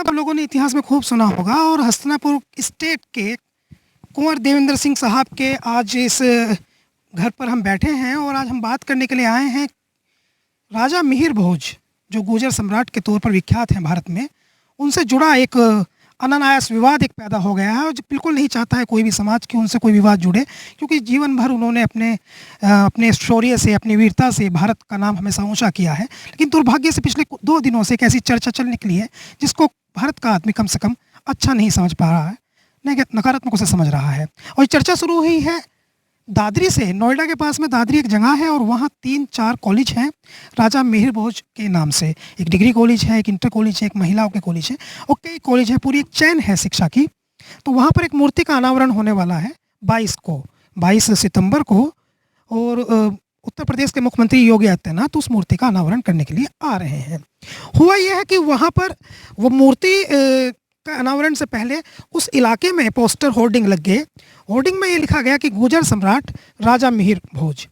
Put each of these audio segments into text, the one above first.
आप लोगों ने इतिहास में खूब सुना होगा और हस्तिनापुर स्टेट के कुंवर देवेंद्र सिंह साहब के आज इस घर पर हम बैठे हैं और आज हम बात करने के लिए आए हैं राजा मिहिर भोज, जो गुर्जर सम्राट के तौर पर विख्यात हैं भारत में। उनसे जुड़ा एक अनायास विवाद एक पैदा हो गया है और जो बिल्कुल नहीं चाहता है कोई भी समाज कि उनसे कोई विवाद जुड़े, क्योंकि जीवन भर उन्होंने अपने शौर्य से, अपनी वीरता से भारत का नाम हमेशा ऊंचा किया है। लेकिन दुर्भाग्य से पिछले 2 दिनों से एक ऐसी चर्चा चल निकली है जिसको भारत का आदमी कम से कम अच्छा नहीं समझ पा रहा है, नकारात्मक से समझ रहा है। और ये चर्चा शुरू हुई है दादरी से। नोएडा के पास में दादरी एक जगह है और वहाँ 3-4 कॉलेज हैं राजा मिहिर भोज के नाम से। एक डिग्री कॉलेज है, एक इंटर कॉलेज है, एक महिलाओं के कॉलेज है और कई कॉलेज है, पूरी एक चैन है शिक्षा की। तो वहाँ पर एक मूर्ति का अनावरण होने वाला है 22 सितंबर को और उत्तर प्रदेश के मुख्यमंत्री योगी आदित्यनाथ उस मूर्ति का अनावरण करने के लिए आ रहे हैं। हुआ यह है कि वहाँ पर वो मूर्ति का अनावरण से पहले उस इलाके में पोस्टर होर्डिंग लग गए। होर्डिंग में ये लिखा गया कि गुर्जर सम्राट राजा मिहिर भोज,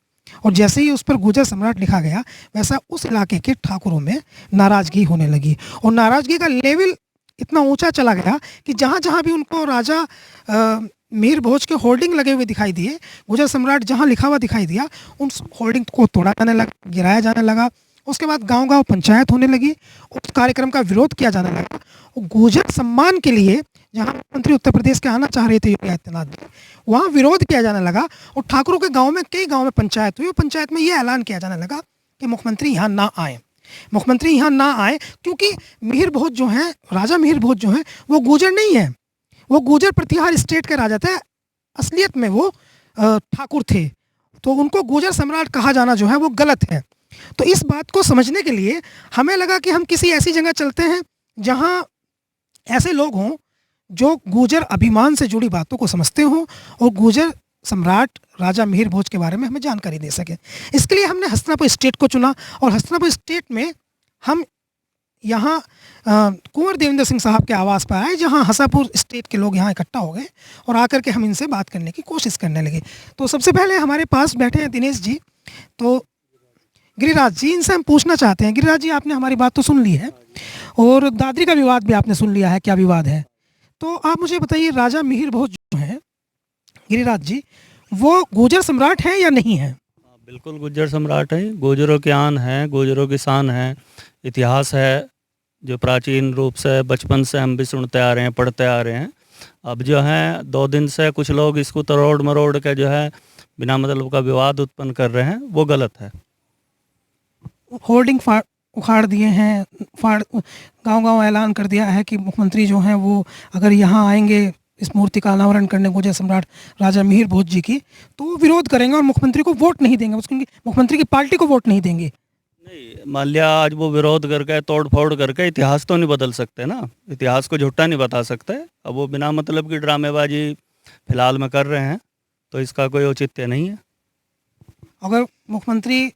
और जैसे ही उस पर गुर्जर सम्राट लिखा गया वैसा उस इलाके के ठाकुरों में नाराज़गी होने लगी और नाराज़गी का लेवल इतना ऊंचा चला गया कि जहाँ जहाँ भी उनको राजा मिहिर भोज के होर्डिंग लगे हुए दिखाई दिए, गुर्जर सम्राट जहाँ लिखा हुआ दिखाई दिया, उन होर्डिंग को तोड़ा जाने लगा, गिराया जाने लगा। उसके बाद गांव-गांव पंचायत होने लगी, उस कार्यक्रम का विरोध किया जाने लगा। गुर्जर सम्मान के लिए जहाँ मुख्यमंत्री उत्तर प्रदेश के आना चाह रहे थे योगी आदित्यनाथ जी, वहाँ विरोध किया जाने लगा और ठाकुरों के गांव में कई गांव में पंचायत हुई और पंचायत में ये ऐलान किया जाने लगा कि मुख्यमंत्री यहाँ ना आए, मुख्यमंत्री यहाँ ना आए, क्योंकि मिहिर भोज जो हैं, राजा मिहिर भोज जो हैं, वो गुर्जर नहीं है, वो गुर्जर प्रतिहार स्टेट के राजा थे। असलियत में वो ठाकुर थे, तो उनको गुर्जर सम्राट कहा जाना जो है वो गलत है। तो इस बात को समझने के लिए हमें लगा कि हम किसी ऐसी जगह चलते हैं जहाँ ऐसे लोग हों जो गुर्जर अभिमान से जुड़ी बातों को समझते हों और गुर्जर सम्राट राजा मिहिर भोज के बारे में हमें जानकारी दे सकें। इसके लिए हमने हस्तिनापुर स्टेट को चुना और हस्तिनापुर स्टेट में हम यहाँ कुंवर देवेंद्र सिंह साहब के आवास पर आए, जहाँ हसापुर स्टेट के लोग यहाँ इकट्ठा हो गए और आकर के हम इनसे बात करने की कोशिश करने लगे। तो सबसे पहले हमारे पास बैठे हैं दिनेश जी, तो गिरिराज जी, इनसे हम पूछना चाहते हैं। गिरिराज जी, आपने हमारी बात तो सुन ली है और दादरी का विवाद भी आपने सुन लिया है, क्या विवाद है, तो आप मुझे बताइए राजा मिहिर भोज जो है गिरिराज जी, वो गुर्जर सम्राट है या नहीं है? बिल्कुल गुर्जर सम्राट है, गुर्जरों की आन है, गुर्जरों की शान है, इतिहास है जो प्राचीन रूप से बचपन से हम भी सुनते आ रहे हैं, पढ़ते आ रहे हैं। अब जो है 2 दिन से कुछ लोग इसको तरोड़ मरोड़ के जो है बिना मतलब का विवाद उत्पन्न कर रहे हैं, वो गलत है। होर्डिंग उखाड़ दिए हैं, गांव-गांव ऐलान कर दिया है कि मुख्यमंत्री जो हैं वो अगर यहाँ आएंगे इस मूर्ति का अनावरण करने गुर्जर सम्राट राजा मिहिर भोज जी की, तो वो विरोध करेंगे और मुख्यमंत्री को वोट नहीं देंगे, उसकी मुख्यमंत्री की पार्टी को वोट नहीं देंगे। नहीं, मान लिया आज वो विरोध करके, तोड़ फोड़ करके इतिहास तो नहीं बदल सकते ना, इतिहास को झूठा नहीं बता सकते। अब वो बिना मतलब की ड्रामेबाजी फिलहाल में कर रहे हैं, तो इसका कोई औचित्य नहीं है। अगर मुख्यमंत्री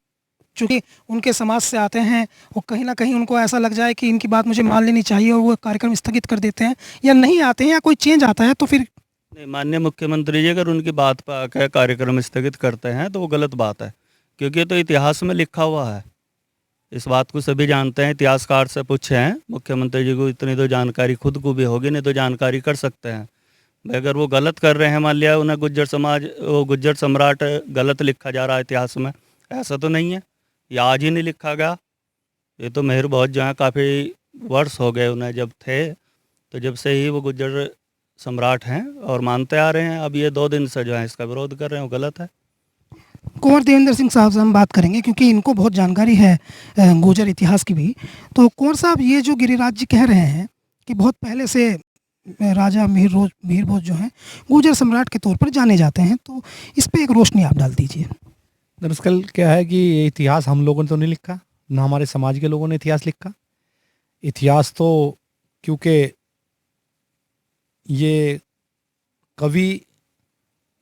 चूँकि उनके समाज से आते हैं और कहीं न कहीं उनको ऐसा लग जाए कि इनकी बात मुझे मान लेनी चाहिए और वो कार्यक्रम स्थगित कर देते हैं या नहीं आते हैं या कोई चेंज आता है, तो फिर नहीं, माननीय मुख्यमंत्री जी अगर उनकी बात पर आकर कार्यक्रम स्थगित करते हैं तो वो गलत बात है, क्योंकि तो इतिहास में लिखा हुआ है, इस बात को सभी जानते हैं। इतिहासकार से पूछे हैं, मुख्यमंत्री जी को इतनी तो जानकारी खुद को भी होगी, नहीं तो जानकारी कर सकते हैं। भाई अगर वो गलत कर रहे हैं, मान लिया उन्हें गुर्जर सम्राट गलत लिखा जा रहा है इतिहास में, ऐसा तो नहीं है, ये आज ही नहीं लिखा गया। ये तो मिहिर भोज जो है काफ़ी वर्ष हो गए उन्हें जब थे, तो जब से ही वो गुर्जर सम्राट हैं और मानते आ रहे हैं। अब ये 2 दिन से जो है इसका विरोध कर रहे हैं, वो गलत है। कुंवर देवेंद्र सिंह साहब से हम बात करेंगे क्योंकि इनको बहुत जानकारी है गुर्जर इतिहास की भी। तो कुंवर साहब, ये जो गिरिराज जी कह रहे हैं कि बहुत पहले से राजा मिहिर भोज जो हैं गुर्जर सम्राट के तौर पर जाने जाते हैं, तो इस पे एक रोशनी आप डाल दीजिए। दरअसल क्या है कि ये इतिहास हम लोगों ने तो नहीं लिखा, ना हमारे समाज के लोगों ने इतिहास लिखा। इतिहास तो क्योंकि ये कवि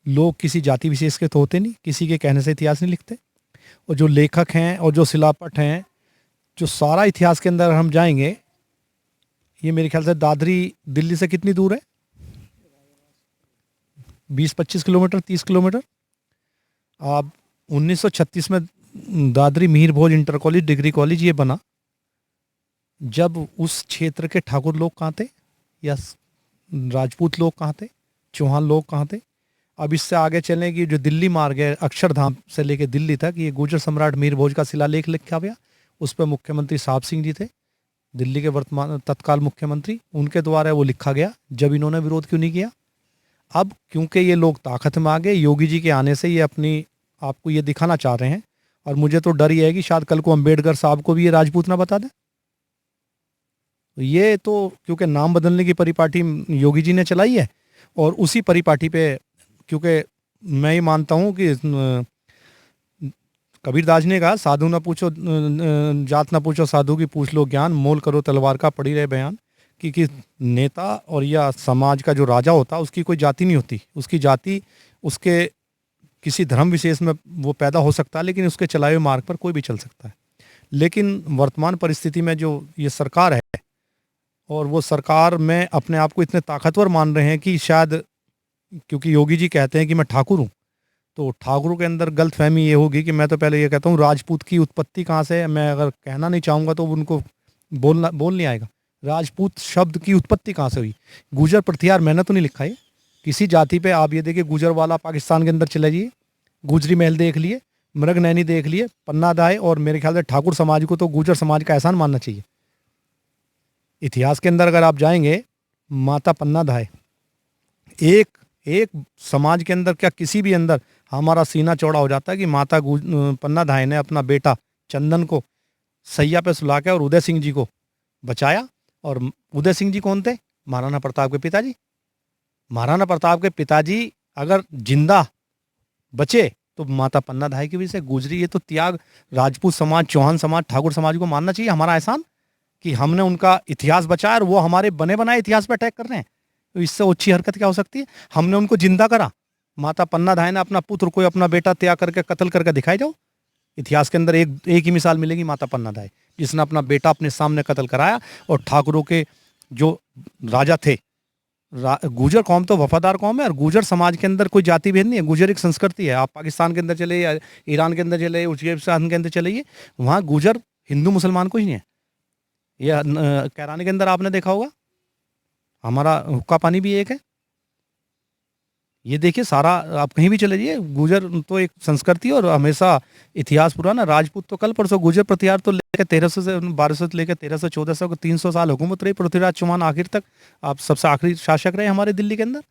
लोग किसी जाति विशेष के तो होते नहीं, किसी के कहने से इतिहास नहीं लिखते। और जो लेखक हैं और जो शिलापट हैं, जो सारा इतिहास के अंदर हम जाएंगे, ये मेरे ख्याल से दादरी दिल्ली से कितनी दूर है? 20-25 किलोमीटर, 30 किलोमीटर। आप 1936 में दादरी मिहिर भोज इंटर कॉलेज, डिग्री कॉलेज ये बना। जब उस क्षेत्र के ठाकुर लोग कहाँ थे, या राजपूत लोग कहाँ थे, चौहान लोग कहाँ थे। अब इससे आगे चलें कि जो दिल्ली मार्ग है अक्षरधाम से लेके दिल्ली तक, ये गुर्जर सम्राट मीर भोज का शिलालेख लिखा गया। उस पर मुख्यमंत्री साहब सिंह जी थे, दिल्ली के वर्तमान तत्काल मुख्यमंत्री, उनके द्वारा वो लिखा गया। जब इन्होंने विरोध क्यों नहीं किया? अब क्योंकि ये लोग ताकत में आ गए, योगी जी के आने से ये अपनी आपको ये दिखाना चाह रहे हैं। और मुझे तो डर ये है कि शायद कल को अम्बेडकर साहब को भी ये राजपूत ना बता दें। ये तो क्योंकि नाम बदलने की परिपाटी योगी जी ने चलाई है, और उसी परिपाटी पे, क्योंकि मैं ये मानता हूँ कि कबीरदास ने कहा, साधु ना पूछो जात ना पूछो साधु की, पूछ लो ज्ञान, मोल करो तलवार का पड़ी रहे बयान। कि नेता और या समाज का जो राजा होता है उसकी कोई जाति नहीं होती, उसकी जाति उसके किसी धर्म विशेष में वो पैदा हो सकता है, लेकिन उसके चलाए हुए मार्ग पर कोई भी चल सकता है। लेकिन वर्तमान परिस्थिति में जो ये सरकार है, और वो सरकार में अपने आप को इतने ताकतवर मान रहे हैं कि शायद, क्योंकि योगी जी कहते हैं कि मैं ठाकुर हूँ, तो ठाकुरों के अंदर गलतफहमी ये होगी कि मैं तो पहले ये कहता हूँ राजपूत की उत्पत्ति कहाँ से है, मैं अगर कहना नहीं चाहूँगा तो उनको बोल नहीं आएगा। राजपूत शब्द की उत्पत्ति कहाँ से हुई? गुजर प्रतिहार मैंने तो नहीं लिखा है किसी जाति पे। आप ये देखिए, गुजर वाला पाकिस्तान के अंदर चले जाइए, गुजरी महल देख लिए, मृग नैनी देख लिए, पन्ना दाए, और मेरे ख्याल से ठाकुर समाज को तो गुजर समाज का एहसान मानना चाहिए। इतिहास के अंदर अगर आप जाएंगे, माता पन्ना दाए, एक समाज के अंदर, क्या किसी भी अंदर, हमारा सीना चौड़ा हो जाता है कि माता पन्ना दाई ने अपना बेटा चंदन को सैया पे सुला के और उदय सिंह जी को बचाया। और उदय सिंह जी कौन थे? महाराणा प्रताप के पिताजी। महाराणा प्रताप के पिताजी अगर जिंदा बचे तो माता पन्ना दाई की वजह से गुजरी। ये तो त्याग राजपूत समाज, चौहान समाज, ठाकुर समाज को मानना चाहिए हमारा एहसान, कि हमने उनका इतिहास बचाया और वो हमारे बने बनाए इतिहास पर अटैक कर रहे हैं। तो इससे अच्छी हरकत क्या हो सकती है? हमने उनको जिंदा करा। माता पन्ना दाई ने अपना पुत्र, कोई अपना बेटा त्याग करके कत्ल करके दिखाई जाओ। इतिहास के अंदर एक ही मिसाल मिलेगी, माता पन्ना दाई, जिसने अपना बेटा अपने सामने कत्ल कराया। और ठाकुरों के जो राजा थे, गुजर कौम तो वफादार कौम है, और गुजर समाज के अंदर कोई जाति भेद नहीं है। गुजर एक संस्कृति है। आप पाकिस्तान के अंदर चले, या ईरान के अंदर चले, उज्बेकिस्तान के अंदर चले, वहाँ गुजर हिंदू मुसलमान कोई नहीं है। यह कैरानी के अंदर आपने देखा होगा, हमारा हुक्का पानी भी एक है। ये देखिए, सारा आप कहीं भी चले जाइए, गुजर तो एक संस्कृति और हमेशा इतिहास पुराना। राजपूत तो कल परसों, गुजर प्रतिहार तो लेकर 1300 से 1200 से लेकर 1300-1400 को 300 साल हुकूमत रही पृथ्वीराज चौहान आखिर तक। आप सबसे आखिरी शासक रहे हमारे दिल्ली के अंदर।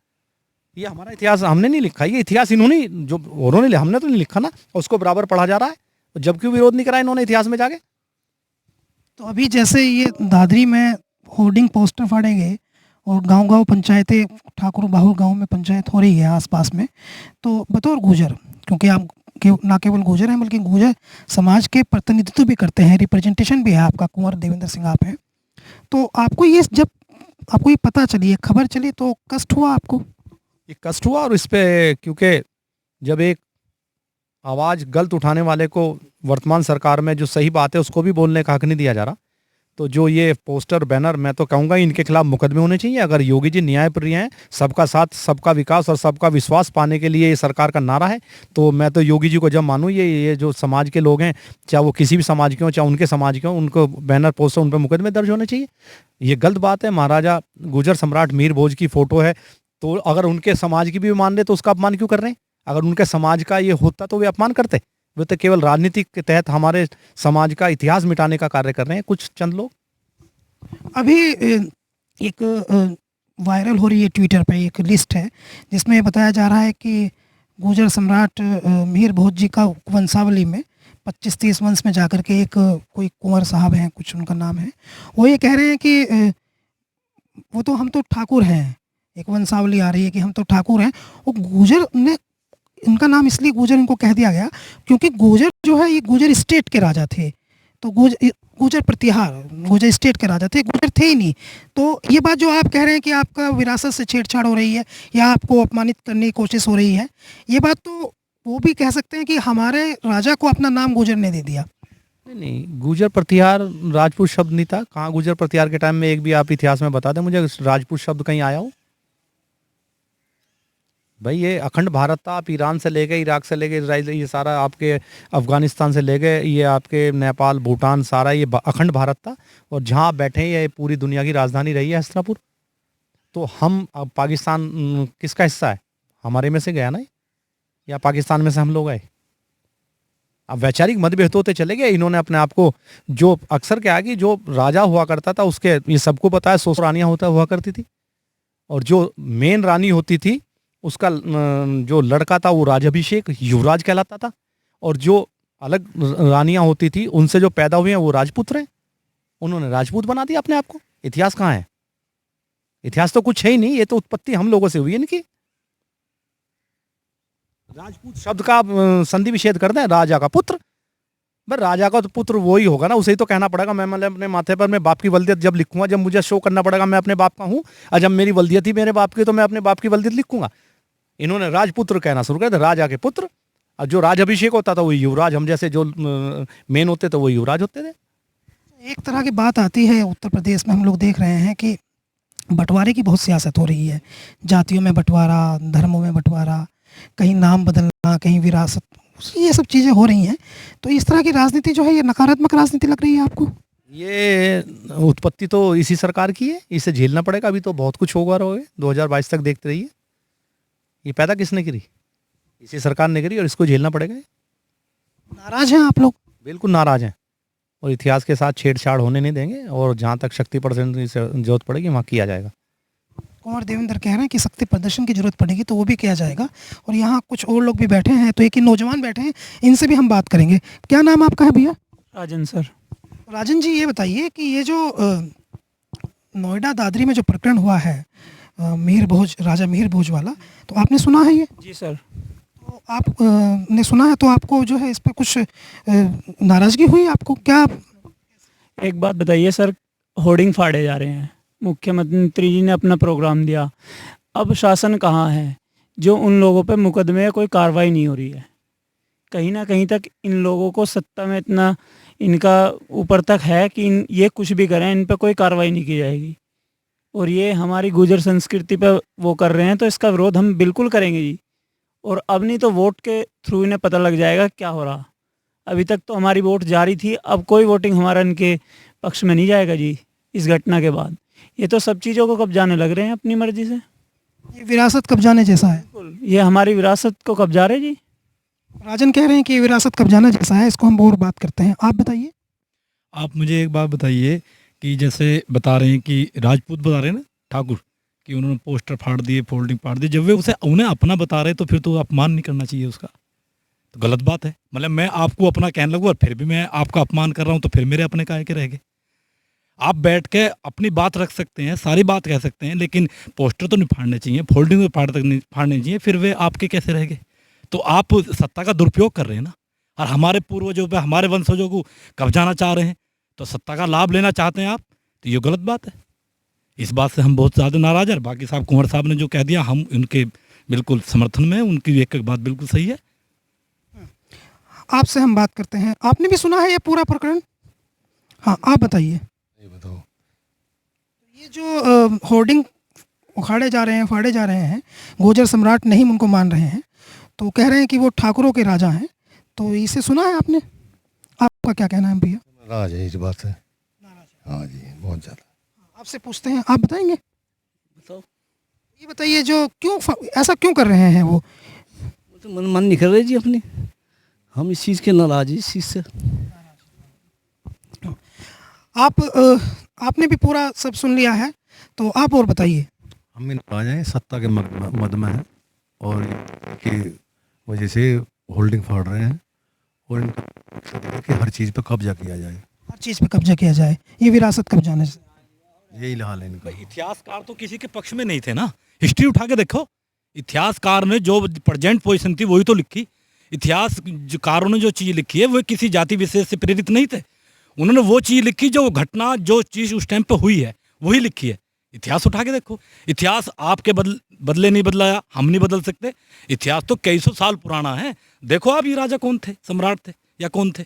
ये हमारा इतिहास हमने नहीं लिखा, ये इतिहास इन्होंने, जो उन्होंने, हमने तो नहीं लिखा ना, उसको बराबर पढ़ा जा रहा है। जब क्यों विरोध नहीं करा इन्होंने इतिहास में जाके? तो अभी जैसे ये दादरी में होर्डिंग पोस्टर फाड़े गए और गांव-गांव पंचायतें, ठाकुर बाहुल गांव में पंचायत हो रही है आसपास में, तो बतौर गुजर, क्योंकि आप ना केवल गुजर हैं बल्कि गुजर समाज के प्रतिनिधित्व भी करते हैं, रिप्रेजेंटेशन भी है आपका, कुंवर देवेंद्र सिंह आप हैं, तो आपको ये, जब आपको ये पता चली, ये खबर चली, तो कष्ट हुआ आपको? ये कष्ट हुआ, और इस पे, क्योंकि जब एक आवाज़ गलत उठाने वाले को वर्तमान सरकार में जो सही बात है उसको भी बोलने का हक नहीं दिया जा रहा, तो जो ये पोस्टर बैनर, मैं तो कहूँगा इनके खिलाफ मुकदमे होने चाहिए। अगर योगी जी न्यायप्रिय हैं, सबका साथ, सबका विकास और सबका विश्वास पाने के लिए ये सरकार का नारा है, तो मैं तो योगी जी को जब मानूँ, ये जो समाज के लोग हैं, चाहे वो किसी भी समाज के हों, चाहे उनके समाज के हों, उनको बैनर पोस्टर, उन पर मुकदमे दर्ज होने चाहिए। ये गलत बात है। महाराजा गुजर सम्राट मीर भोज की फ़ोटो है, तो अगर उनके समाज की भी मान रहे तो उसका अपमान क्यों कर रहे हैं? अगर उनके समाज का ये होता तो वे अपमान करते। वे तो केवल राजनीति के तहत हमारे समाज का इतिहास मिटाने का कार्य कर रहे हैं कुछ चंद लोग। अभी एक वायरल हो रही है ट्विटर पे एक लिस्ट है, जिसमें बताया जा रहा है कि गुजर सम्राट मीर भोज जी का वंशावली में 25-30 वंश में जाकर के एक कोई कुंवर साहब हैं, कुछ उनका नाम है, वो ये कह रहे हैं कि वो तो, हम तो ठाकुर हैं। एक वंशावली आ रही है कि हम तो ठाकुर हैं। वो गुजर ने, इनका नाम इसलिए गुजर इनको कह दिया गया क्योंकि गुजर जो है, ये गुजर स्टेट के राजा थे। तो गुजर प्रतिहार, गुजर स्टेट के राजा थे, गुजर थे ही नहीं। तो ये बात जो आप कह रहे हैं कि आपका विरासत से छेड़छाड़ हो रही है या आपको अपमानित करने की कोशिश हो रही है, ये बात तो वो भी कह सकते हैं कि हमारे राजा को अपना नाम गुजर ने दे दिया। नहीं, गुजर प्रतिहार राजपूत शब्द नहीं था। कहाँ गुजर प्रतिहार के टाइम में एक भी आप इतिहास में बता दें मुझे राजपूत शब्द कहीं आया हो? भाई ये अखंड भारत था, आप ईरान से लेके, इराक से लेके, इसराइल, ये सारा आपके अफगानिस्तान से लेके, ये आपके नेपाल, भूटान, सारा ये अखंड भारत था। और जहाँ आप बैठे हैं ये पूरी दुनिया की राजधानी रही है हस्तिनापुर। तो हम अब पाकिस्तान किसका हिस्सा है? हमारे में से गया ना ये? या पाकिस्तान में से हम लोग आए? अब वैचारिक मतभेद होते चले गए। इन्होंने अपने आप को, जो अक्सर क्या है कि जो राजा हुआ करता था उसके, ये सबको पता है, 100 रानियां हुआ करती थी, और जो मेन रानी होती थी उसका जो लड़का था वो राजाभिषेक, युवराज कहलाता था। और जो अलग रानियां होती थी उनसे जो पैदा हुए हैं वो राजपूत रहे। उन्होंने राजपूत बना दिया अपने आप को। इतिहास कहाँ है? इतिहास तो कुछ है ही नहीं, ये तो उत्पत्ति हम लोगों से हुई है इनकी। राजपूत शब्द का संधि विच्छेद कर दें, राजा का पुत्र। भाई राजा का तो पुत्र वो ही होगा ना, उसे ही तो कहना पड़ेगा। मैं मतलब अपने माथे पर मैं बाप की वल्दियत जब लिखूंगा, जब मुझे शो करना पड़ेगा मैं अपने बाप का हूँ, और जब मेरी वल्दियत ही मेरे बाप की, तो मैं अपने बाप की वल्दियत लिखूंगा। इन्होंने राजपुत्र कहना शुरू कर दिया, राजा के पुत्र। और जो राज अभिषेक होता था वो युवराज, हम जैसे जो मेन होते थे वो युवराज होते थे। एक तरह की बात आती है उत्तर प्रदेश में, हम लोग देख रहे हैं कि बंटवारे की बहुत सियासत हो रही है। जातियों में बंटवारा, धर्मों में बंटवारा, कहीं नाम बदलना, कहीं विरासत, ये सब चीज़ें हो रही हैं। तो इस तरह की राजनीति जो है ये नकारात्मक राजनीति लग रही है आपको? ये उत्पत्ति तो इसी सरकार की है, इसे झेलना पड़ेगा। अभी तो बहुत कुछ होगा, रहोगे 2022 तक देखते रहिए। ये पैदा किसने करी? इसी सरकार ने करी, और इसको झेलना पड़ेगा। नाराज हैं आप लोग? बिल्कुल नाराज हैं, और इतिहास के साथ छेड़छाड़ होने नहीं देंगे। और जहाँ तक शक्ति प्रदर्शन की जरूरत पड़ेगी वहाँ किया जाएगा। कुंवर देवेंद्र कह रहे हैं कि शक्ति प्रदर्शन की जरूरत पड़ेगी तो वो भी किया जाएगा। और यहाँ कुछ और लोग भी बैठे हैं, तो एक ही नौजवान बैठे हैं, इनसे भी हम बात करेंगे। क्या नाम आपका है भैया? राजन सर। राजन जी, ये बताइए कि ये जो नोएडा दादरी में जो प्रकरण हुआ है, मिहिर भोज, राजा मिहिर भोज वाला, तो आपने सुना है ये? जी सर। तो आप ने सुना है, तो आपको जो है इस पर कुछ नाराज़गी हुई आपको क्या? एक बात बताइए सर, होर्डिंग फाड़े जा रहे हैं, मुख्यमंत्री जी ने अपना प्रोग्राम दिया, अब शासन कहाँ है? जो उन लोगों पे मुकदमे या कोई कार्रवाई नहीं हो रही है। कहीं ना कहीं तक इन लोगों को सत्ता में इतना इनका ऊपर तक है कि ये कुछ भी करें, इन पे कोई कार्रवाई नहीं की जाएगी। और ये हमारी गुर्जर संस्कृति पे वो कर रहे हैं, तो इसका विरोध हम बिल्कुल करेंगे जी। और अब नहीं तो वोट के थ्रू इन्हें पता लग जाएगा क्या हो रहा। अभी तक तो हमारी वोट जारी थी, अब कोई वोटिंग हमारा इनके पक्ष में नहीं जाएगा जी। इस घटना के बाद ये तो सब चीज़ों को कब्जाने लग रहे हैं अपनी मर्जी से। ये विरासत कब्जाने जैसा है। बिल्कुल, ये हमारी विरासत को कब्जा रहे जी। राजन कह रहे हैं कि ये विरासत कब्जाना जैसा है, इसको हम और बात करते हैं। आप बताइए। आप मुझे एक बात बताइए कि जैसे बता रहे हैं कि राजपूत बता रहे हैं ना, ठाकुर, कि उन्होंने पोस्टर फाड़ दिए, फोल्डिंग फाड़ दी। जब वे उसे उन्हें अपना बता रहे तो फिर तो अपमान नहीं करना चाहिए उसका, तो गलत बात है। मतलब मैं आपको अपना कहने लगूँ और फिर भी मैं आपका अपमान कर रहा हूँ, तो फिर मेरे अपने काहे के रह गए? आप बैठ के अपनी बात रख सकते हैं, सारी बात कह सकते हैं, लेकिन पोस्टर तो नहीं फाड़ने चाहिए, फोल्डिंग तो फाड़ने चाहिए, फिर वे आपके कैसे रह गए? तो आप सत्ता का दुरुपयोग कर रहे हैं ना, और हमारे पूर्वजों पे, हमारे वंशजों को कब्जाना चाह रहे हैं, तो सत्ता का लाभ लेना चाहते हैं आप, तो ये गलत बात है। इस बात से हम बहुत ज़्यादा नाराज हैं। बाकी साहब कुंवर साहब ने जो कह दिया, हम उनके बिल्कुल समर्थन में, उनकी एक बात बिल्कुल सही है। आपसे हम बात करते हैं। आपने भी सुना है ये पूरा प्रकरण? हाँ, आप बताइए। ये बताओ। ये जो होर्डिंग उखाड़े जा रहे हैं, फाड़े जा रहे हैं, गुर्जर सम्राट नहीं उनको मान रहे हैं, तो कह रहे हैं कि वो ठाकुरों के राजा हैं, तो इसे सुना है आपने? आपका क्या कहना है भैया? नाराज है इस बात से। हाँ जी, बहुत ज़्यादा। आपसे पूछते हैं, आप बताएंगे? बताओ। ये बताइए, जो क्यों ऐसा क्यों कर रहे हैं वो? तो मन नहीं कर रहे जी अपनी, हम इस चीज़ के नाराज हैं, इस चीज़ से। आपने भी पूरा सब सुन लिया है, तो आप और बताइए। हम भी नाराज हैं, सत्ता के मद में हैं, और इनकी वजह से होल्डिंग फाड़ रहे हैं, और इनका कि हर चीज़ पे कब्जा किया जाए, हर चीज़ पे कब्जा किया जाए, ये विरासत कब्जाने से। यही हाल है इनका। इतिहासकार तो किसी के पक्ष में नहीं थे ना। हिस्ट्री उठा के देखो, इतिहासकार ने जो प्रेजेंट पोजीशन थी वही तो लिखी। इतिहासकारों ने जो चीज़ लिखी है वो किसी जाति विशेष से प्रेरित नहीं थे। उन्होंने वो चीज़ लिखी जो घटना, जो चीज़ उस टाइम पे हुई है वही लिखी है। इतिहास उठा के देखो, इतिहास आपके बदले नहीं बदलाया, हम नहीं बदल सकते। इतिहास तो कई सौ साल पुराना है। देखो आप, ये राजा कौन थे, सम्राट थे या कौन थे?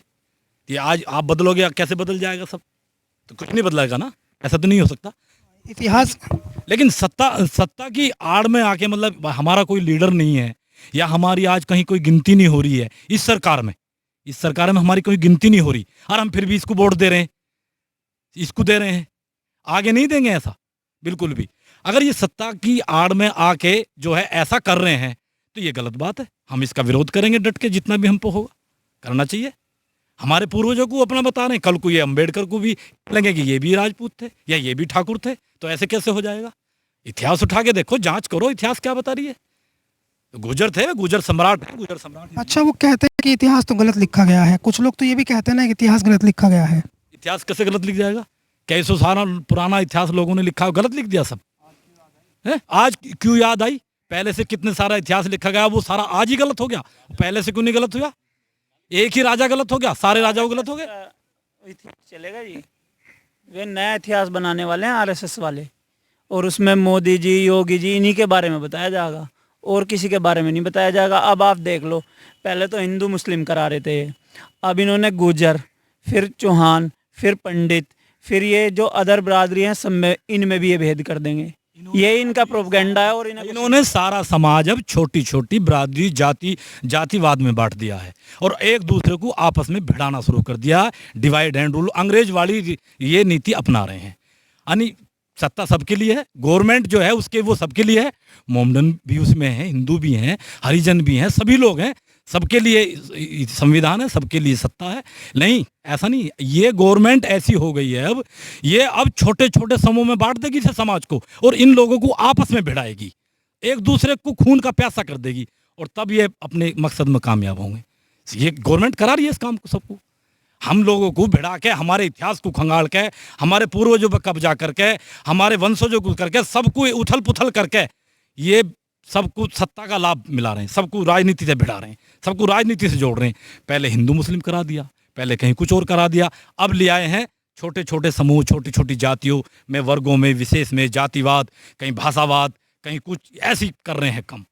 ये आज आप बदलोगे, कैसे बदल जाएगा सब? तो कुछ नहीं बदलाएगा ना, ऐसा तो नहीं हो सकता। इतिहास लेकिन सत्ता की आड़ में आके मतलब हमारा कोई लीडर नहीं है या हमारी आज कहीं कोई गिनती नहीं हो रही है इस सरकार में हमारी कोई गिनती नहीं हो रही और हम फिर भी इसको वोट दे रहे हैं, इसको दे रहे हैं, आगे नहीं देंगे ऐसा बिल्कुल भी। अगर ये सत्ता की आड़ में आके जो है ऐसा कर रहे हैं तो ये गलत बात है। हम इसका विरोध करेंगे डट के, जितना भी हमको होगा करना चाहिए। हमारे पूर्वजों को अपना बता रहे हैं, कल को ये अम्बेडकर को भी लगे कि ये भी राजपूत थे या ये भी ठाकुर थे, तो ऐसे कैसे हो जाएगा? इतिहास उठा के देखो, जांच करो इतिहास क्या बता रही है। तो गुर्जर थे, गुर्जर सम्राट है, गुर्जर सम्राट। अच्छा, वो कहते हैं कि इतिहास तो गलत लिखा गया है, कुछ लोग तो ये भी कहते हैं ना कि इतिहास गलत लिखा गया है। इतिहास कैसे गलत लिख जाएगा? कई सौ साल पुराना इतिहास लोगों ने लिखा, गलत लिख दिया सब है? आज क्यों याद आई? पहले से कितने सारा इतिहास लिखा गया, वो सारा आज ही गलत हो गया। पहले से क्यों नहीं गलत हुआ? एक ही राजा गलत हो गया, सारे राजाओं गलत हो गए। चलेगा जी, वे नया इतिहास बनाने वाले हैं आरएसएस वाले, और उसमें मोदी जी, योगी जी, इन्हीं के बारे में बताया जाएगा और किसी के बारे में नहीं बताया जाएगा। अब आप देख लो, पहले तो हिंदू मुस्लिम करा रहे थे, अब इन्होंने गुर्जर, फिर चौहान, फिर पंडित, फिर ये जो अदर बरादरी हैं सब में, इनमें भी ये भेद कर देंगे। ये इनका प्रोपगेंडा है। और इन्होंने सारा समाज अब छोटी छोटी बरादरी, जातिवाद में बांट दिया है और एक दूसरे को आपस में भिड़ाना शुरू कर दिया है। डिवाइड एंड रूल, अंग्रेज वाली ये नीति अपना रहे हैं। यानी सत्ता सबके लिए है, गवर्नमेंट जो है उसके वो सबके लिए है। मोमडन भी उसमें है, हिंदू भी हैं, हरिजन भी हैं, सभी लोग हैं, सबके लिए संविधान है, सबके लिए सत्ता है। नहीं, ऐसा नहीं। ये गवर्नमेंट ऐसी हो गई है अब, ये अब छोटे छोटे समूह में बांट देगी समाज को और इन लोगों को आपस में भिड़ाएगी, एक दूसरे को खून का प्यासा कर देगी और तब ये अपने मकसद में कामयाब होंगे। ये गवर्नमेंट करा रही है इस काम को, सबको हम लोगों को भिड़ा के, हमारे इतिहास को खंगाल के, हमारे पूर्वजों पर कब्जा करके, हमारे वंशजों को करके, सबको उथल पुथल करके ये सबको सत्ता का लाभ मिला रहे हैं, सबको राजनीति से भिड़ा रहे हैं, सबको राजनीति से जोड़ रहे हैं। पहले हिंदू मुस्लिम करा दिया, पहले कहीं कुछ और करा दिया, अब ले आए हैं छोटे छोटे समूह, छोटी छोटी जातियों में, वर्गों में, विशेष में जातिवाद, कहीं भाषावाद, कहीं कुछ ऐसी कर रहे हैं कम।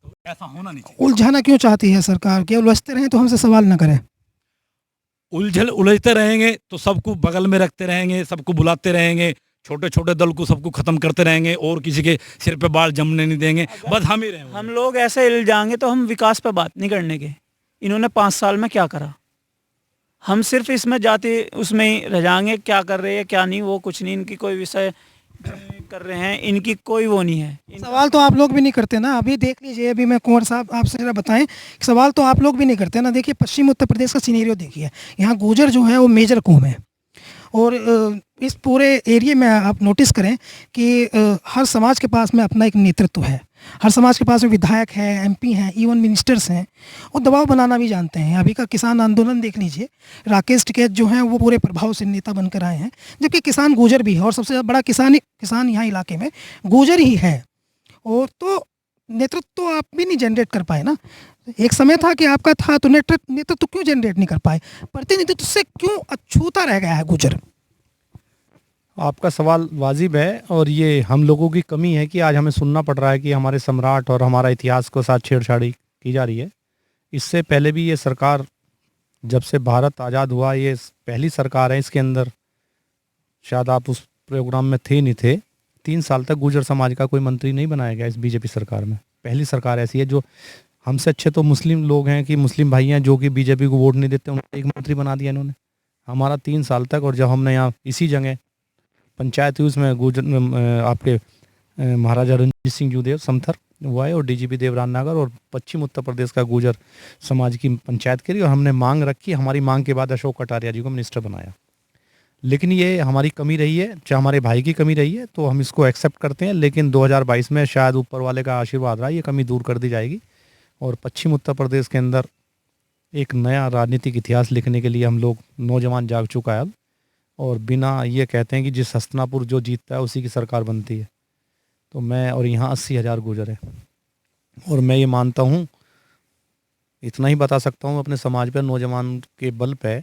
तो ऐसा होना नहीं चाहिए। उलझाना क्यों चाहती है सरकार? क्या उलझते रहें तो हमसे सवाल न करें? उलझते रहेंगे तो सबको बगल में रखते रहेंगे, सबको बुलाते रहेंगे, छोटे छोटे दल को सबको खत्म करते रहेंगे और किसी के सिर पे बाल जमने नहीं देंगे, बस हम ही रहेंगे। हम लोग ऐसे हिल जाएंगे तो हम विकास पे बात नहीं करने के। इन्होंने 5 साल में क्या करा? हम सिर्फ इसमें जाति उसमें ही रह जाएंगे, क्या कर रहे हैं क्या नहीं, वो कुछ नहीं। इनकी कोई विषय कर रहे हैं, इनकी कोई वो नहीं है। सवाल तो आप लोग भी नहीं करते ना। अभी देख लीजिए, अभी मैं कुंवर साहब आपसे जरा बताएं, सवाल तो आप लोग भी नहीं करते ना। देखिए, पश्चिम उत्तर प्रदेश का सिनेरियो देखिए, यहाँ गुर्जर जो है वो मेजर कौम है और इस पूरे एरिया में आप नोटिस करें कि हर समाज के पास में अपना एक नेतृत्व है, हर समाज के पास में विधायक है, एमपी हैं, इवन मिनिस्टर्स हैं, और दबाव बनाना भी जानते हैं। अभी का किसान आंदोलन देख लीजिए, राकेश टिकैत जो हैं वो पूरे प्रभाव से नेता बनकर आए हैं, जबकि किसान गुर्जर भी है और सबसे बड़ा किसान यहाँ इलाके में गुर्जर ही है। और तो नेतृत्व तो आप भी नहीं जनरेट कर पाए ना। एक समय था कि आपका था, तो नेतृत्व क्यों जनरेट नहीं कर पाए? प्रतिनिधित्व से क्यों अछूता रह गया है गुर्जर? आपका सवाल वाजिब है और ये हम लोगों की कमी है कि आज हमें सुनना पड़ रहा है कि हमारे सम्राट और हमारा इतिहास को साथ छेड़छाड़ी की जा रही है। इससे पहले भी ये सरकार, जब से भारत आज़ाद हुआ, ये पहली सरकार है। इसके अंदर शायद आप उस प्रोग्राम में थे नहीं थे, 3 साल तक गुर्जर समाज का कोई मंत्री नहीं बनाया गया इस बीजेपी सरकार में। पहली सरकार ऐसी है। जो हमसे अच्छे तो मुस्लिम लोग हैं कि मुस्लिम भाई हैं जो कि बीजेपी को वोट नहीं देते, उन्हें एक मंत्री बना दिया इन्होंने। हमारा 3 साल तक, और जब हमने यहाँ इसी जगह पंचायत हुई उसमें गुर्जर आपके महाराजा रणजीत सिंह जूदेव समथर वो आए और डीजीपी देवरान नागर और पश्चिम उत्तर प्रदेश का गुर्जर समाज की पंचायत करी और हमने मांग रखी। हमारी मांग के बाद अशोक कटारिया जी को मिनिस्टर बनाया। लेकिन ये हमारी कमी रही है, चाहे हमारे भाई की कमी रही है, तो हम इसको एक्सेप्ट करते हैं। लेकिन 2022 में शायद ऊपर वाले का आशीर्वाद रहा, ये कमी दूर कर दी जाएगी और पश्चिम उत्तर प्रदेश के अंदर एक नया राजनीतिक इतिहास लिखने के लिए हम लोग नौजवान जाग चुका है अब। और बिना ये कहते हैं कि जिस हस्तिनापुर जो जीतता है उसी की सरकार बनती है। तो मैं, और यहाँ 80,000 गुर्जर है और मैं ये मानता हूँ, इतना ही बता सकता हूँ अपने समाज पर नौजवान के बल पे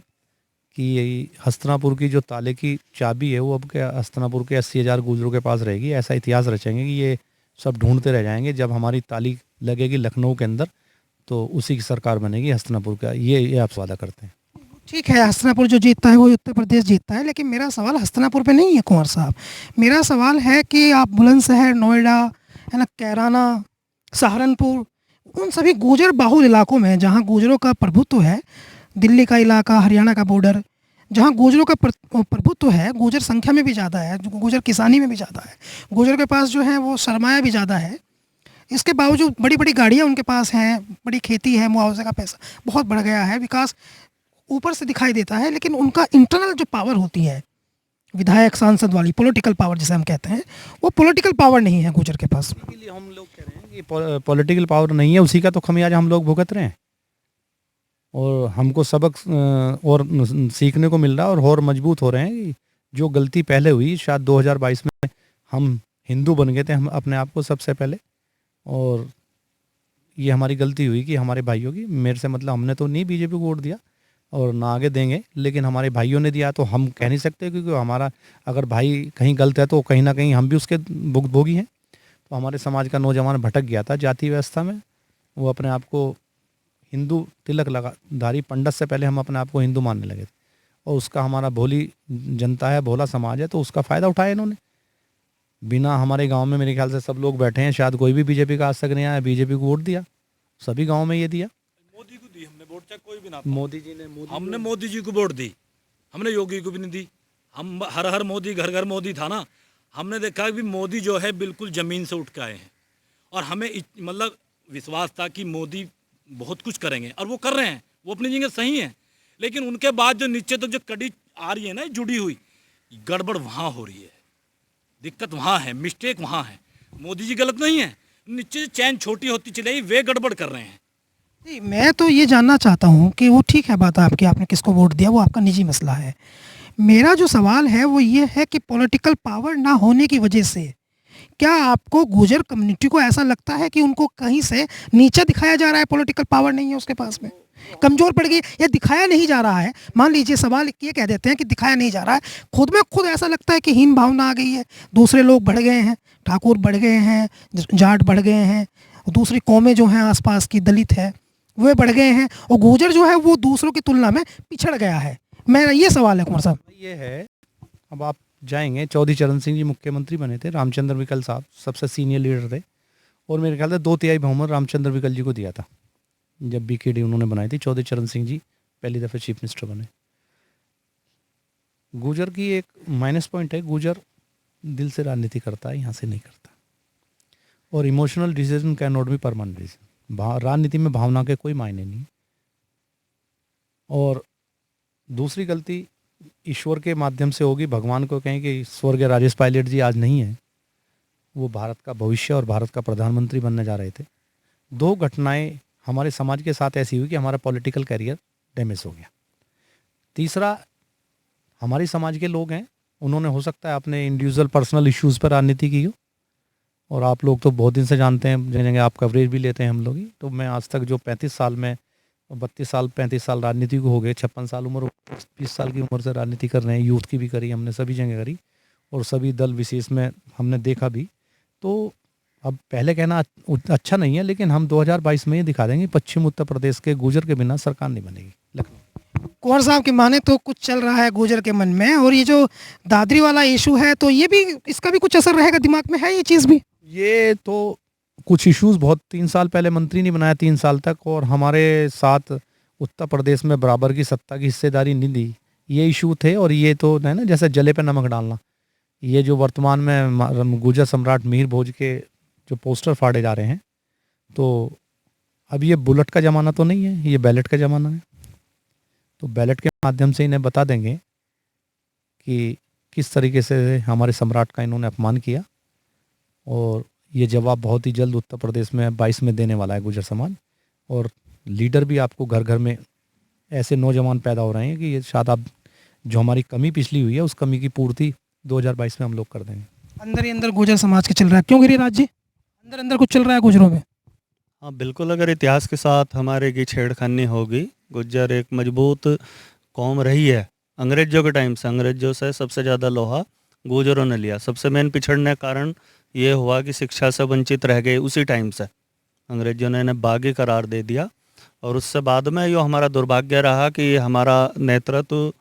कि हस्तिनापुर की जो ताले की चाबी है वो अब के हस्तिनापुर के 80,000 गुर्जरों के पास रहेगी। ऐसा इतिहास रचेंगे कि ये सब ढूंढते रह जाएंगे। जब हमारी ताली लगेगी लखनऊ के अंदर तो उसी की सरकार बनेगी हस्तिनापुर का। ये आप वादा करते हैं। ठीक है, हस्तिनापुर जो जीतता है वो उत्तर प्रदेश जीतता है, लेकिन मेरा सवाल हस्तिनापुर पे नहीं है कुंवर साहब। मेरा सवाल है कि आप बुलंदशहर, नोएडा, है ना, कैराना, सहारनपुर, उन सभी गुर्जर बाहुल इलाकों में जहाँ गुर्जरों का प्रभुत्व है, दिल्ली का इलाका, हरियाणा का बॉर्डर, जहाँ गुर्जरों का प्रभुत्व है, गुर्जर संख्या में भी ज़्यादा है, गुर्जर किसानी में भी ज़्यादा है, गुर्जर के पास जो है वो सरमाया भी ज़्यादा है, इसके बावजूद बड़ी बड़ी गाड़ियाँ उनके पास हैं, बड़ी खेती है, मुआवजे का पैसा बहुत बढ़ गया है, विकास ऊपर से दिखाई देता है, लेकिन उनका इंटरनल जो पावर होती है, विधायक सांसद वाली पॉलिटिकल पावर जिसे हम कहते हैं, वो पॉलिटिकल पावर नहीं है गुर्जर के पास। इसीलिए हम लोग कह रहे हैं कि पॉलिटिकल पावर नहीं है, उसी का तो खमियाजा हम लोग भुगत रहे हैं और हमको सबक और सीखने को मिल रहा है और मजबूत हो रहे हैं कि जो गलती पहले हुई शायद 2022 में हम हिंदू बन गए थे हम अपने आप को सबसे पहले, और ये हमारी गलती हुई कि हमारे भाइयों की, मेरे से मतलब हमने तो नहीं बीजेपी को वोट दिया और ना आगे देंगे, लेकिन हमारे भाइयों ने दिया, तो हम कह नहीं सकते क्योंकि हमारा अगर भाई कहीं गलत है तो कहीं ना कहीं हम भी उसके भुगतभोगी हैं। तो हमारे समाज का नौजवान भटक गया था जाति व्यवस्था में, वो अपने आप को हिंदू तिलक लगाधारी पंडित से पहले हम अपने आप को हिंदू मानने लगे थे, और उसका हमारा भोली जनता है, भोला समाज है, तो उसका फ़ायदा उठाया इन्होंने। बिना हमारे गांव में मेरे ख्याल से सब लोग बैठे हैं, शायद कोई भी बीजेपी का आज तक नहीं आया, बीजेपी को वोट दिया, सभी गाँव में ये दिया। मोदी को दी हमने वोट, चाहे कोई भी ना था। मोदी जी ने हमने मोदी जी को वोट दी, हमने योगी को भी नहीं दी। हम हर हर मोदी, घर घर मोदी था ना। हमने देखा कि मोदी जो है बिल्कुल ज़मीन से उठ के आए हैं और हमें मतलब विश्वास था कि मोदी बहुत कुछ करेंगे और वो कर रहे हैं, वो अपनी जगह सही है। लेकिन उनके बाद जो नीचे तक जो कड़ी आ रही है ना जुड़ी हुई, गड़बड़ वहाँ हो रही है, दिक्कत वहाँ है, मिस्टेक वहाँ है। मोदी जी गलत नहीं है, नीचे चैन छोटी होती चली गई, वे गड़बड़ कर रहे हैं। नहीं, मैं तो ये जानना चाहता हूँ कि वो ठीक है बात आपकी, आपने किसको वोट दिया वो आपका निजी मसला है। मेरा जो सवाल है वो ये है कि पॉलिटिकल पावर ना होने की वजह से क्या आपको गुर्जर कम्युनिटी को ऐसा लगता है कि उनको कहीं से नीचा दिखाया जा रहा है, पॉलिटिकल पावर नहीं है उसके पास में, कमज़ोर पड़ गई, या दिखाया नहीं जा रहा है? मान लीजिए सवाल ये कह देते हैं कि दिखाया नहीं जा रहा है, खुद में खुद ऐसा लगता है कि हीन भावना आ गई है, दूसरे लोग बढ़ गए हैं, ठाकुर बढ़ गए हैं, जाट बढ़ गए हैं, दूसरी कौमें जो हैं आसपास की, दलित है, वे बढ़ गए हैं, और गुर्जर जो है वो दूसरों की तुलना में पिछड़ गया है। मेरा ये सवाल है कुंवर साहब। ये है, अब आप जाएंगे, चौधरी चरण सिंह जी मुख्यमंत्री बने थे, रामचंद्र विकल साहब सबसे सीनियर लीडर थे, और मेरे ख्याल से 2/3 बहुमत रामचंद्र विकल जी को दिया था जब बीकेडी उन्होंने बनाई थी। चौधरी चरण सिंह जी पहली दफ़े चीफ मिनिस्टर बने। गुर्जर की एक माइनस पॉइंट है, गुर्जर दिल से राजनीति करता है, यहाँ से नहीं करता, और emotional decision can not be permanent decision. राजनीति में भावना के कोई मायने नहीं। और दूसरी गलती ईश्वर के माध्यम से होगी, भगवान को कहें कि स्वर्गीय राजेश पायलट जी आज नहीं है, वो भारत का भविष्य और भारत का प्रधानमंत्री बनने जा रहे थे। 2 घटनाएं हमारे समाज के साथ ऐसी हुई कि हमारा पॉलिटिकल कैरियर डैमेज हो गया। तीसरा, हमारे समाज के लोग हैं, उन्होंने हो सकता है अपने इंडिविजुअल पर्सनल इश्यूज़ पर राजनीति की हो, और आप लोग तो बहुत दिन से जानते हैं, जगह आप कवरेज भी लेते हैं हम लोग ही। तो मैं आज तक जो 35 साल में 32 साल 35 साल राजनीति को हो गए, 56 साल उम्र, 20 साल की उम्र से राजनीति कर रहे हैं, यूथ की भी करी हमने, सभी जगह करी, और सभी दल विशेष में हमने देखा भी। तो अब पहले कहना अच्छा नहीं है, लेकिन हम 2022 में ये दिखा देंगे पश्चिम उत्तर प्रदेश के गुर्जर के बिना सरकार नहीं बनेगी। लखनऊ कुंवर साहब की माने तो कुछ चल रहा है गुर्जर के मन में, और ये जो दादरी वाला इशू है तो ये भी, इसका भी कुछ असर रहेगा, दिमाग में है ये चीज़ भी। ये तो कुछ इश्यूज बहुत 3 साल पहले मंत्री नहीं बनाया 3 साल तक, और हमारे साथ उत्तर प्रदेश में बराबर की सत्ता की हिस्सेदारी नहीं दी, ये इशू थे। और ये तो है ना, जैसे जले पे नमक डालना, ये जो वर्तमान में गुर्जर सम्राट मीर भोज के जो पोस्टर फाड़े जा रहे हैं, तो अब ये बुलेट का ज़माना तो नहीं है, ये बैलेट का ज़माना है। तो बैलेट के माध्यम से इन्हें बता देंगे कि किस तरीके से हमारे सम्राट का इन्होंने अपमान किया, और ये जवाब बहुत ही जल्द उत्तर प्रदेश में 22 में देने वाला है गुर्जर समाज। और लीडर भी आपको घर घर में ऐसे नौजवान पैदा हो रहे हैं कि ये शायद आप जो हमारी कमी पिछली हुई है उस कमी की पूर्ति 2022 में हम लोग कर देंगे। अंदर ही अंदर गुर्जर समाज के चल रहा है, क्यों गिरिराज जी, अंदर अंदर कुछ चल रहा है गुर्जरों में? हाँ बिल्कुल, अगर इतिहास के साथ हमारे की छेड़खानी होगी, गुर्जर एक मजबूत कौम रही है अंग्रेजों के टाइम से। अंग्रेजों से सबसे ज़्यादा लोहा गुर्जरों ने लिया। सबसे मेन पिछड़ने का कारण ये हुआ कि शिक्षा से वंचित रह गए। उसी टाइम से अंग्रेजों ने इन्हें बागी करार दे दिया और उससे बाद में जो हमारा दुर्भाग्य रहा कि हमारा नेतृत्व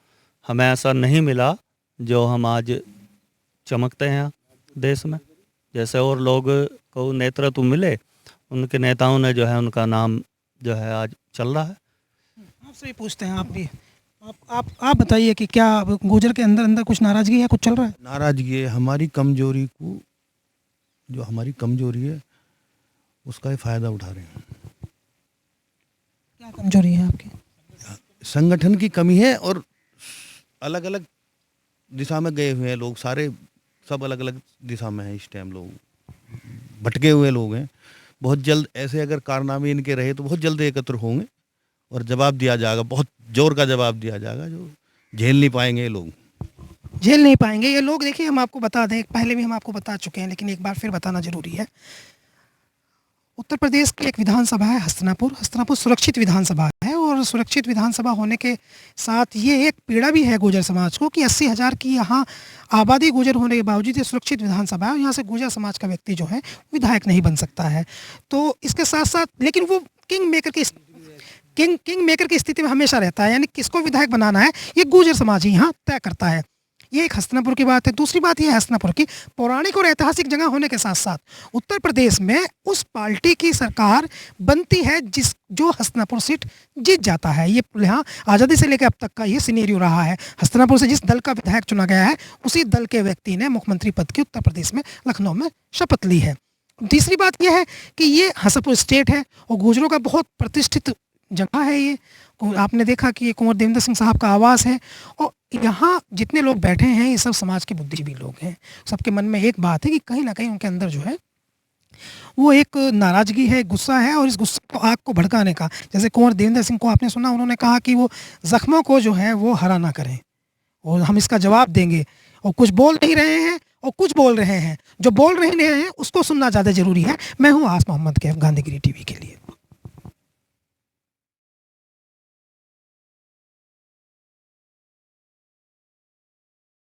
हमें ऐसा नहीं मिला जो हम आज चमकते हैं देश में। जैसे और लोग को नेतृत्व मिले, उनके नेताओं ने जो है उनका नाम जो है आज चल रहा है। आपसे भी पूछते हैं, आप भी आप बताइए कि क्या गुजर के अंदर अंदर कुछ नाराजगी है, कुछ चल रहा है? नाराजगी है, हमारी कमजोरी को, जो हमारी कमजोरी है उसका ही फायदा उठा रहे हैं। क्या कमजोरी है आपकी? संगठन की कमी है और अलग अलग दिशा में गए हुए हैं लोग, सारे सब अलग अलग दिशा में हैं इस टाइम, लोग भटके हुए लोग हैं। बहुत जल्द ऐसे अगर कारनामे इनके रहे तो बहुत जल्द एकत्र होंगे और जवाब दिया जाएगा, बहुत जोर का जवाब दिया जाएगा, जो झेल नहीं पाएंगे ये लोग, झेल नहीं पाएंगे ये लोग। देखिए, हम आपको बता दें, पहले भी हम आपको बता चुके हैं, लेकिन एक बार फिर बताना जरूरी है। उत्तर प्रदेश की एक विधानसभा है हस्तिनापुर सुरक्षित विधानसभा है, और सुरक्षित विधानसभा होने के साथ ये एक पीड़ा भी है गुर्जर समाज को कि 80,000 की यहाँ आबादी गुर्जर होने के बावजूद ये सुरक्षित विधानसभा है और यहाँ से गुर्जर समाज का व्यक्ति जो है विधायक नहीं बन सकता है। तो इसके साथ साथ लेकिन वो किंग मेकर की स्थिति में हमेशा रहता है, यानी किसको विधायक बनाना है ये गुर्जर समाज ही यहाँ तय करता है। ये एक हस्तिनापुर की बात है। दूसरी बात ये है हस्तिनापुर की पौराणिक और ऐतिहासिक जगह होने के साथ साथ उत्तर प्रदेश में उस पार्टी की सरकार बनती है जो हस्तिनापुर सीट जीत जाता है। ये यहाँ आज़ादी से लेकर अब तक का ये सिनेरियो रहा है। हस्तिनापुर से जिस दल का विधायक चुना गया है उसी दल के व्यक्ति ने मुख्यमंत्री पद की उत्तर प्रदेश में लखनऊ में शपथ ली है। तीसरी बात यह है कि ये हस्तिनापुर स्टेट है और गुर्जरों का बहुत प्रतिष्ठित जगह है। ये आपने देखा कि ये कुंवर देवेंद्र सिंह साहब का आवास है और यहाँ जितने लोग बैठे हैं ये सब समाज के बुद्धिजीवी लोग हैं। सबके मन में एक बात है कि कहीं ना कहीं उनके अंदर जो है वो एक नाराज़गी है, गुस्सा है, और इस गुस्से को आग को भड़काने का, जैसे कुंवर देवेंद्र सिंह को आपने सुना, उन्होंने कहा कि वो ज़ख्मों को जो है वो हरा ना करें और हम इसका जवाब देंगे। और कुछ बोल नहीं रहे हैं और कुछ बोल रहे हैं, जो बोल रहे हैं उसको सुनना ज़्यादा ज़रूरी है। मैं हूँ आस मोहम्मद के गांधीगिरी टीवी के लिए।